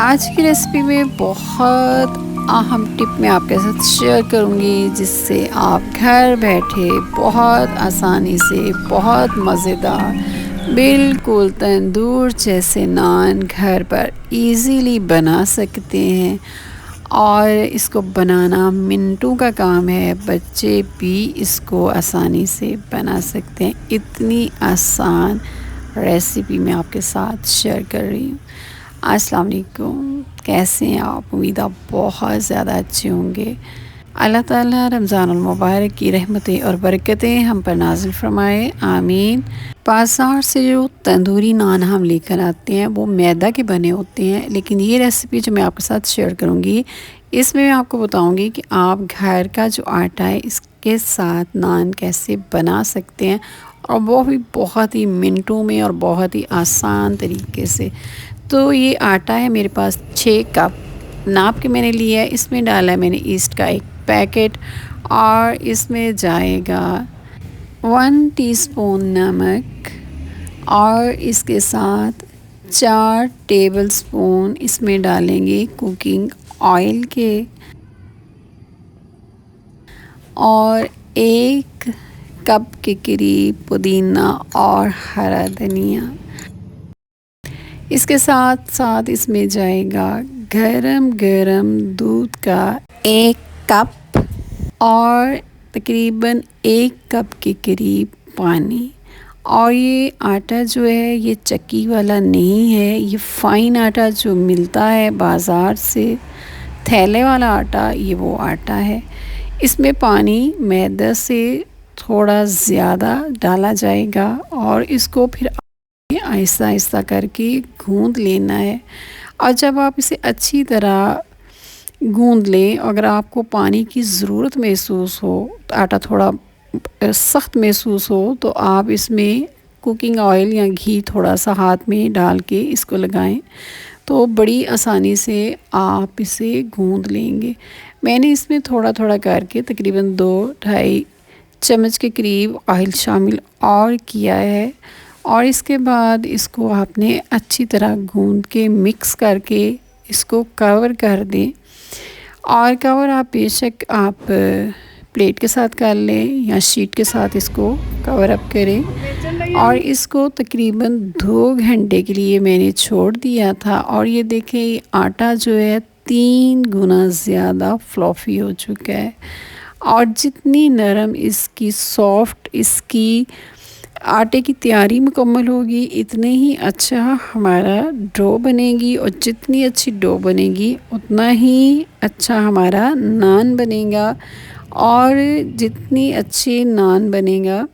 आज की रेसिपी में बहुत अहम टिप मैं आपके साथ शेयर करूंगी जिससे आप घर बैठे बहुत आसानी से बहुत मज़ेदार बिल्कुल तंदूर जैसे नान घर पर इजीली बना सकते हैं। और इसको बनाना मिनटों का काम है, बच्चे भी इसको आसानी से बना सकते हैं। इतनी आसान रेसिपी मैं आपके साथ शेयर कर रही हूँ। अस्सलाम वालेकुम, कैसे हैं आप? उम्मीद आप बहुत ज़्यादा अच्छे होंगे। अल्लाह ताला रमज़ानुल मुबारक की रहमतें और बरकतें हम पर नाज़िल फ़रमाए, आमीन। बाज़ार से जो तंदूरी नान हम लेकर आते हैं वो मैदा के बने होते हैं, लेकिन ये रेसिपी जो मैं आपके साथ शेयर करूँगी इसमें मैं आपको बताऊँगी कि आप घर का जो आटा है इसके साथ नान कैसे बना सकते हैं, और वो भी बहुत ही मिनटों में और बहुत ही आसान तरीके से। तो ये आटा है मेरे पास 6 कप नाप के मैंने लिया है। इसमें डाला है मैंने ईस्ट का एक पैकेट, और इसमें जाएगा 1 टीस्पून नमक, और इसके साथ 4 टेबलस्पून इसमें डालेंगे कुकिंग ऑयल के, और 1 कप के करीब पुदीना और हरा धनिया। इसके साथ साथ इसमें जाएगा गरम गरम दूध का 1 कप, और तकरीबन 1 कप के करीब पानी। और ये आटा जो है ये चक्की वाला नहीं है, ये फ़ाइन आटा जो मिलता है बाज़ार से, थैले वाला आटा, ये वो आटा है। इसमें पानी मैदा से थोड़ा ज़्यादा डाला जाएगा, और इसको फिर आहिस्ता आहिस्ता करके गूंद लेना है। और जब आप इसे अच्छी तरह गूंद लें, अगर आपको पानी की ज़रूरत महसूस हो, तो आटा थोड़ा सख्त महसूस हो, तो आप इसमें कुकिंग ऑयल या घी थोड़ा सा हाथ में डाल के इसको लगाएं, तो बड़ी आसानी से आप इसे गूंद लेंगे। मैंने इसमें थोड़ा थोड़ा करके तकरीबन 2-2.5 चम्मच के करीब ऑयल शामिल और किया है, और इसके बाद इसको आपने अच्छी तरह गूंद के मिक्स करके इसको कवर कर दें। और कवर आप बेशक आप प्लेट के साथ कर लें या शीट के साथ इसको कवर अप करें। और इसको तकरीबन 2 घंटे के लिए मैंने छोड़ दिया था, और ये देखें ये आटा जो है 3 गुना ज़्यादा फ्लॉफी हो चुका है। और जितनी नरम इसकी सॉफ्ट इसकी आटे की तैयारी मुकम्मल होगी, इतने ही अच्छा हमारा डो बनेगी, और जितनी अच्छी डो बनेगी उतना ही अच्छा हमारा नान बनेगा। और जितनी अच्छी नान बनेगा,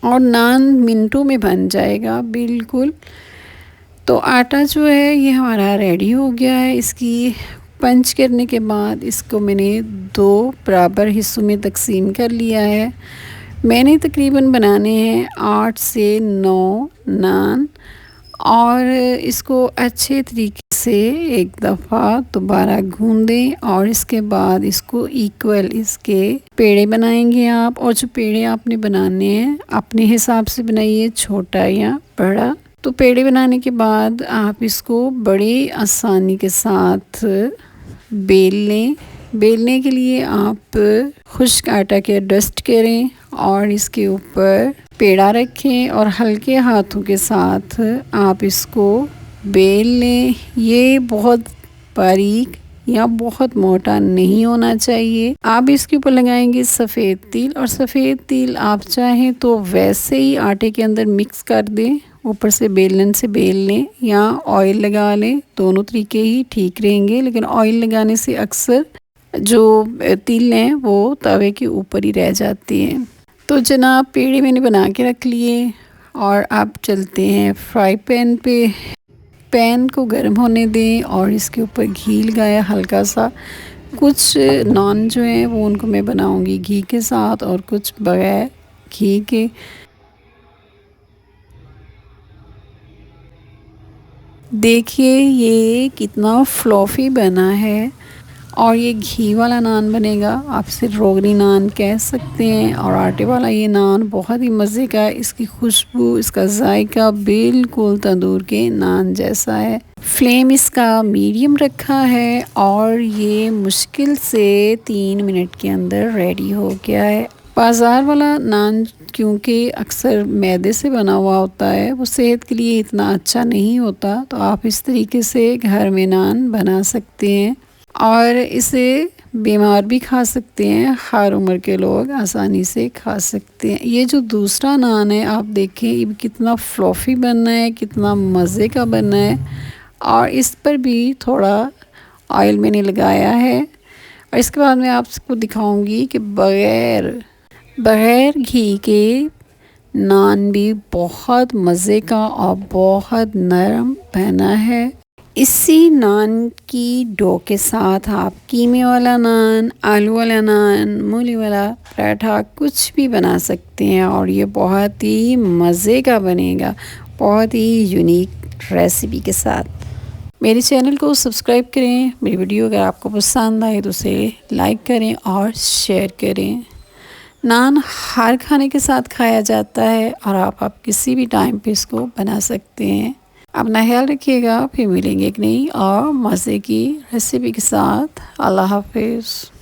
और नान मिनटों में बन जाएगा बिल्कुल। तो आटा जो है ये हमारा रेडी हो गया है। इसकी पंच करने के बाद इसको मैंने 2 बराबर हिस्सों में तकसीम कर लिया है। मैंने तकरीबन बनाने हैं 8 से 9 नान, और इसको अच्छे तरीके से एक दफ़ा दोबारा गूंदें, और इसके बाद इसको इक्वल इसके पेड़े बनाएंगे आप। और जो पेड़े आपने बनाने हैं अपने हिसाब से बनाइए, छोटा या बड़ा। तो पेड़े बनाने के बाद आप इसको बड़ी आसानी के साथ बेल लें। बेलने के लिए आप खुश्क आटा के डस्ट करें, और इसके ऊपर पेड़ा रखें, और हल्के हाथों के साथ आप इसको बेल लें। ये बहुत बारीक या बहुत मोटा नहीं होना चाहिए। आप इसके ऊपर लगाएंगे सफ़ेद तिल, और सफ़ेद तिल आप चाहें तो वैसे ही आटे के अंदर मिक्स कर दें, ऊपर से बेलन से बेल लें या ऑयल लगा लें, दोनों तरीके ही ठीक रहेंगे। लेकिन ऑयल लगाने से अक्सर जो तिल हैं वो तवे के ऊपर ही रह जाती हैं। तो जनाब पेड़े मैंने बना के रख लिए, और अब चलते हैं फ्राई पैन पे। पैन को गर्म होने दें, और इसके ऊपर घी लगाया हल्का सा। कुछ नान जो हैं वो उनको मैं बनाऊंगी घी के साथ, और कुछ बगैर घी के। देखिए ये कितना फ्लॉफी बना है, और ये घी वाला नान बनेगा, आप सिर्फ रोगनी नान कह सकते हैं। और आटे वाला ये नान बहुत ही मज़े का है, इसकी खुशबू, इसका जायका बिल्कुल तंदूर के नान जैसा है। फ्लेम इसका मीडियम रखा है और ये मुश्किल से 3 मिनट के अंदर रेडी हो गया है। बाज़ार वाला नान क्योंकि अक्सर मैदे से बना हुआ होता है, वो सेहत के लिए इतना अच्छा नहीं होता, तो आप इस तरीके से घर में नान बना सकते हैं और इसे बीमार भी खा सकते हैं, हर उम्र के लोग आसानी से खा सकते हैं। ये जो दूसरा नान है आप देखें, ये कितना फ्लॉफी बनना है, कितना मज़े का बनना है। और इस पर भी थोड़ा ऑयल मैंने लगाया है। और इसके बाद मैं आपको दिखाऊंगी कि बग़ैर घी के नान भी बहुत मज़े का और बहुत नरम बना है। इसी नान की डो के साथ आप कीमे वाला नान, आलू वाला नान, मूली वाला पराठा कुछ भी बना सकते हैं और ये बहुत ही मज़े का बनेगा, बहुत ही यूनिक रेसिपी के साथ। मेरे चैनल को सब्सक्राइब करें। मेरी वीडियो अगर आपको पसंद आए तो उसे लाइक करें और शेयर करें। नान हर खाने के साथ खाया जाता है और आप किसी भी टाइम पे इसको बना सकते हैं। अपना ख्याल रखिएगा, फिर मिलेंगे एक नई और मज़े की रेसिपी के साथ। अल्लाह हाफिज़।